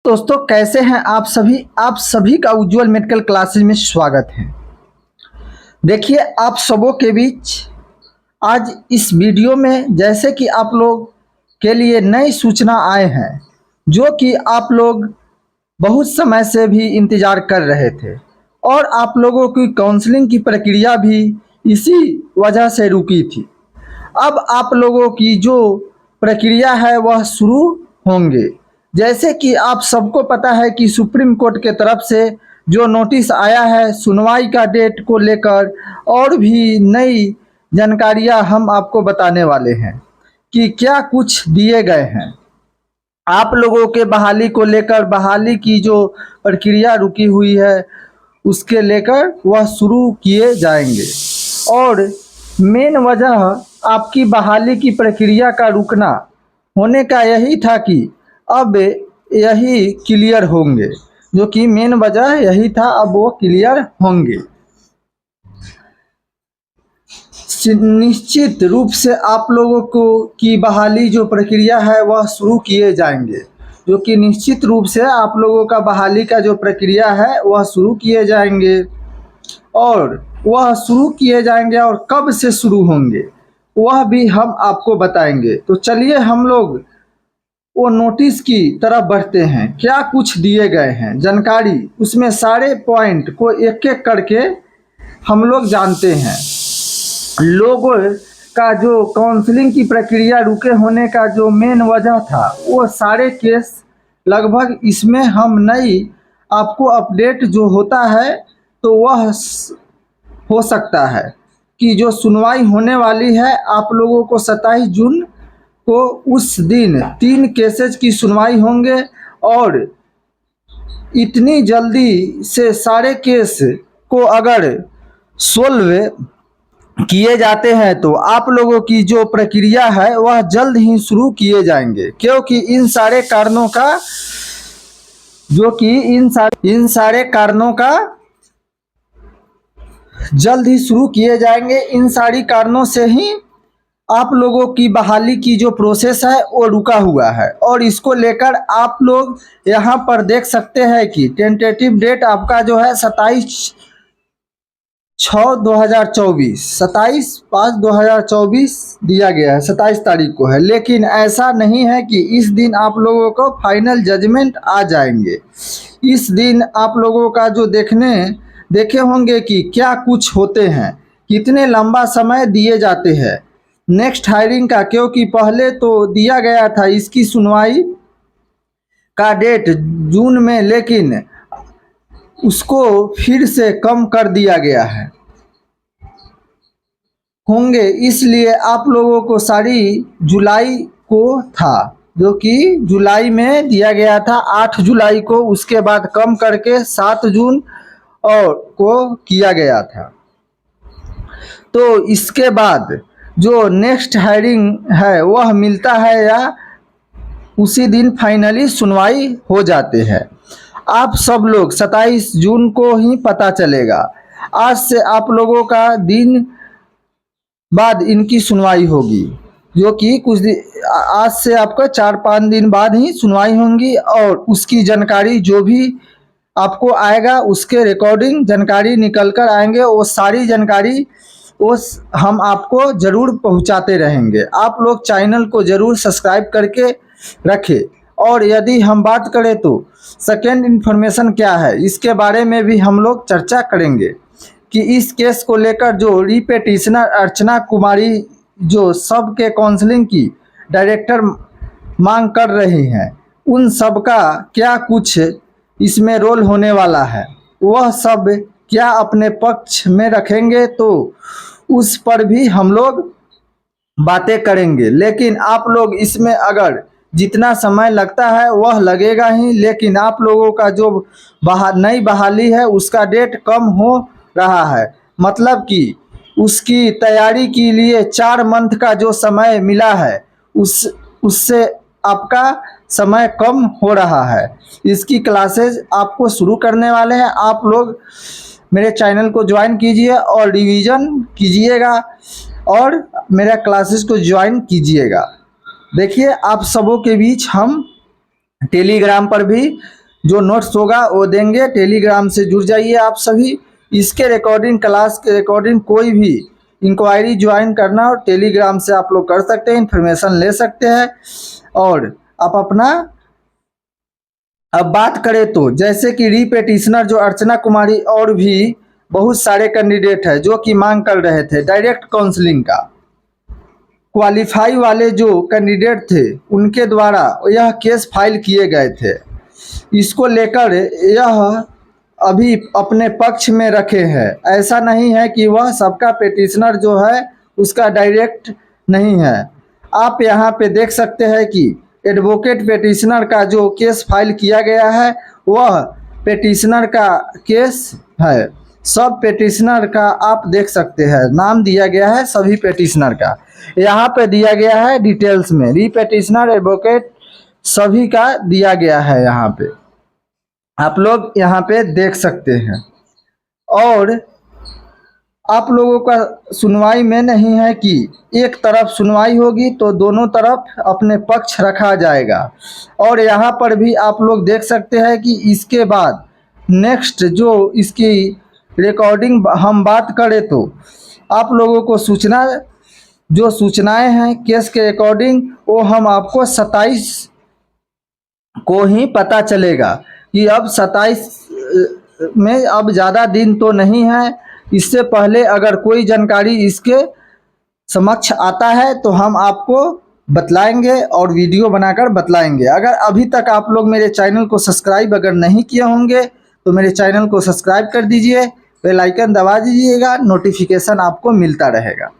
दोस्तों कैसे हैं आप सभी का उज्जवल मेडिकल क्लासेज में स्वागत है। देखिए आप सबों के बीच आज इस वीडियो में जैसे कि आप लोग के लिए नई सूचना आए हैं जो कि आप लोग बहुत समय से भी इंतज़ार कर रहे थे और आप लोगों की काउंसलिंग की प्रक्रिया भी इसी वजह से रुकी थी। अब आप लोगों की जो प्रक्रिया है वह शुरू होंगे। जैसे कि आप सबको पता है कि सुप्रीम कोर्ट के तरफ से जो नोटिस आया है सुनवाई का डेट को लेकर और भी नई जानकारियां हम आपको बताने वाले हैं कि क्या कुछ दिए गए हैं। आप लोगों के बहाली को लेकर बहाली की जो प्रक्रिया रुकी हुई है उसके लेकर वह शुरू किए जाएंगे और मेन वजह आपकी बहाली की प्रक्रिया का रुकना होने का यही था कि अब यही क्लियर होंगे, जो कि मेन वजह यही था, अब वो क्लियर होंगे। निश्चित रूप से आप लोगों को की बहाली जो प्रक्रिया है वह शुरू किए जाएंगे, जो कि निश्चित रूप से आप लोगों का बहाली का जो प्रक्रिया है वह शुरू किए जाएंगे और वह शुरू किए जाएंगे और कब से शुरू होंगे वह भी हम आपको बताएंगे। तो चलिए हम लोग वो नोटिस की तरफ बढ़ते हैं। क्या कुछ दिए गए हैं जानकारी, उसमें सारे पॉइंट को एक एक करके हम लोग जानते हैं। लोगों का जो काउंसलिंग की प्रक्रिया रुके होने का जो मेन वजह था वो सारे केस लगभग इसमें हम नई आपको अपडेट जो होता है तो वह हो सकता है कि जो सुनवाई होने वाली है आप लोगों को 27 जून को उस दिन 3 केसेज की सुनवाई होंगे और इतनी जल्दी से सारे केस को अगर सोल्व किए जाते हैं तो आप लोगों की जो प्रक्रिया है वह जल्द ही शुरू किए जाएंगे, क्योंकि इन सारे कारणों का जल्द ही शुरू किए जाएंगे। इन सारी कारणों से ही आप लोगों की बहाली की जो प्रोसेस है वो रुका हुआ है और इसको लेकर आप लोग यहाँ पर देख सकते हैं कि टेंटेटिव डेट आपका जो है 27/5/2024 दिया गया है, 27 तारीख को है। लेकिन ऐसा नहीं है कि इस दिन आप लोगों को फाइनल जजमेंट आ जाएंगे। इस दिन आप लोगों का जो देखे होंगे कि क्या कुछ होते हैं, कितने लंबा समय दिए जाते हैं नेक्स्ट हायरिंग का, क्योंकि पहले तो दिया गया था इसकी सुनवाई का डेट जून में, लेकिन उसको फिर से कम कर दिया गया है होंगे। इसलिए आप लोगों को सारी जुलाई को था, जो कि जुलाई में दिया गया था 8 जुलाई को, उसके बाद कम करके 7 जून और को किया गया था। तो इसके बाद जो नेक्स्ट हायरिंग है वह मिलता है या उसी दिन फाइनली सुनवाई हो जाते हैं। आप सब लोग 27 जून को ही पता चलेगा। आज से आप लोगों का दिन बाद इनकी सुनवाई होगी, जो कि आज से आपका 4-5 दिन बाद ही सुनवाई होंगी और उसकी जानकारी जो भी आपको आएगा उसके रिकॉर्डिंग जानकारी निकल कर आएंगे। वो सारी जानकारी हम आपको ज़रूर पहुंचाते रहेंगे। आप लोग चैनल को ज़रूर सब्सक्राइब करके रखें। और यदि हम बात करें तो सेकेंड इन्फॉर्मेशन क्या है इसके बारे में भी हम लोग चर्चा करेंगे कि इस केस को लेकर जो रिपेटिशनर अर्चना कुमारी जो सब के काउंसलिंग की डायरेक्टर मांग कर रही हैं उन सब का क्या कुछ इसमें रोल होने वाला है, वह सब क्या अपने पक्ष में रखेंगे, तो उस पर भी हम लोग बातें करेंगे। लेकिन आप लोग इसमें अगर जितना समय लगता है वह लगेगा ही, लेकिन आप लोगों का जो नई बहाली है उसका डेट कम हो रहा है, मतलब कि उसकी तैयारी के लिए 4 मंथ का जो समय मिला है उससे आपका समय कम हो रहा है। इसकी क्लासेज आपको शुरू करने वाले हैं। आप लोग मेरे चैनल को ज्वाइन कीजिए और रिवीजन कीजिएगा और मेरा क्लासेस को ज्वाइन कीजिएगा। देखिए आप सबों के बीच हम टेलीग्राम पर भी जो नोट्स होगा वो देंगे। टेलीग्राम से जुड़ जाइए आप सभी। इसके रिकॉर्डिंग, क्लास के रिकॉर्डिंग, कोई भी इंक्वायरी ज्वाइन करना और टेलीग्राम से आप लोग कर सकते हैं, इन्फॉर्मेशन ले सकते हैं। और आप अपना, अब बात करें तो जैसे कि रीपेटिशनर जो अर्चना कुमारी और भी बहुत सारे कैंडिडेट हैं जो कि मांग कर रहे थे डायरेक्ट काउंसलिंग का, क्वालिफाई वाले जो कैंडिडेट थे उनके द्वारा यह केस फाइल किए गए थे। इसको लेकर यह अभी अपने पक्ष में रखे हैं। ऐसा नहीं है कि वह सबका पेटिशनर जो है उसका डायरेक्ट नहीं है। आप यहाँ पे देख सकते हैं कि एडवोकेट पेटिशनर का जो केस फाइल किया गया है वह पेटिशनर का केस है। सब पेटिशनर का आप देख सकते हैं, नाम दिया गया है सभी पेटिशनर का, यहाँ पे दिया गया है डिटेल्स में, रीपेटिशनर, एडवोकेट सभी का दिया गया है। यहाँ पे आप लोग यहाँ पे देख सकते हैं। और आप लोगों का सुनवाई में नहीं है कि एक तरफ सुनवाई होगी तो दोनों तरफ अपने पक्ष रखा जाएगा। और यहाँ पर भी आप लोग देख सकते हैं कि इसके बाद नेक्स्ट जो इसकी रिकॉर्डिंग हम बात करें तो आप लोगों को जो सूचनाएं हैं केस के रिकॉर्डिंग वो हम आपको 27 को ही पता चलेगा कि अब 27 में अब ज़्यादा दिन तो नहीं है। इससे पहले अगर कोई जानकारी इसके समक्ष आता है तो हम आपको बतलाएंगे और वीडियो बनाकर बतलाएंगे। अगर अभी तक आप लोग मेरे चैनल को सब्सक्राइब अगर नहीं किए होंगे तो मेरे चैनल को सब्सक्राइब कर दीजिए, बेल आइकन दबा दीजिएगा, नोटिफिकेशन आपको मिलता रहेगा।